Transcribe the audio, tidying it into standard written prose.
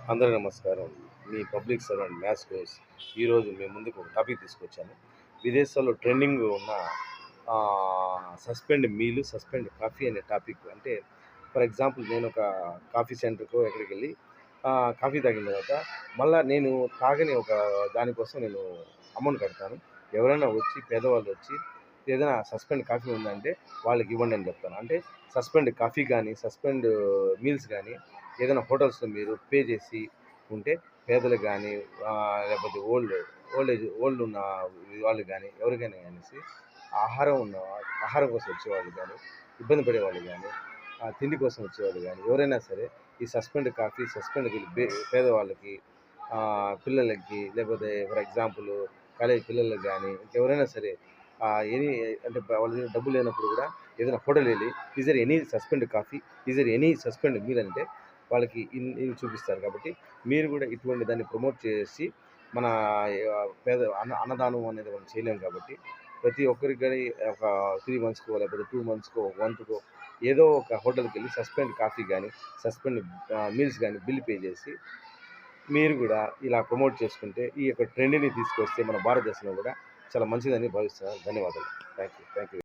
అందరికీ నమస్కారం. మీ public servant maths course ఈరోజు మీ ముందుకు ఒక టాపిక్ తీసుకొచ్చాను. విదేశాల్లో ట్రెండింగ్ ఉన్న సస్పెండ్ మీల్, సస్పెండ్ కాఫీ అనే టాపిక్. అంటే ఫర్ ఎగ్జాంపుల్ నేను ఒక కాఫీ సెంటర్‌కో ఎక్కడికి వెళ్ళి కాఫీ తాగిన తర్వాత మళ్ళా నేను తాగని ఒక దానికోసం నేను అమౌంట్ కడతాను. ఎవరైనా వచ్చి పేదవాళ్ళు వచ్చి ఏదైనా సస్పెండ్ కాఫీ ఉందంటే వాళ్ళకి ఇవ్వండి అని చెప్తాను. అంటే సస్పెండ్ కాఫీ కానీ, సస్పెండ్ మీల్స్ కానీ ఏదైనా హోటల్స్‌లో మీరు పే చేసి ఉంటే పేదలకు కానీ లేకపోతే ఓల్డ్ ఉన్న వాళ్ళకి కానీ ఎవరికైనా అనేసి ఆహారం కోసం వచ్చేవాళ్ళు కానీ, ఇబ్బంది పడేవాళ్ళు కానీ, తిండి కోసం వచ్చేవాళ్ళు కానీ ఎవరైనా సరే ఈ సస్పెండ్ కాఫీ, సస్పెండ్ పేదవాళ్ళకి, పిల్లలకి, లేకపోతే ఫర్ ఎగ్జాంపుల్ కాలేజీ పిల్లలకి కానీ ఇంకెవరైనా సరే ఎనీ అంటే వాళ్ళ దగ్గర డబ్బులు లేనప్పుడు కూడా ఏదైనా హోటల్ వెళ్ళి is there any suspend coffee, is there any suspend meal అంటే వాళ్ళకి ఇవి చూపిస్తారు. కాబట్టి మీరు కూడా ఇటువంటి దాన్ని ప్రమోట్ చేసి మన అన్నదానం అనేది మనం చేయలేము. కాబట్టి ప్రతి ఒక్కరికి కానీ ఒక 3 మంత్స్‌కో లేకపోతే 2 మంత్స్‌కో, 1 మంత్‌కో ఏదో ఒక హోటల్‌కి వెళ్ళి సస్పెండ్ కాఫీ కానీ, సస్పెండ్ మీల్స్ కానీ బిల్ పే చేసి మీరు కూడా ఇలా ప్రమోట్ చేసుకుంటే ఈ యొక్క ట్రెండ్‌ని తీసుకొస్తే మన భారతదేశంలో కూడా చాలా మంచిదని భావిస్తున్నాను. ధన్యవాదాలు. Thank you.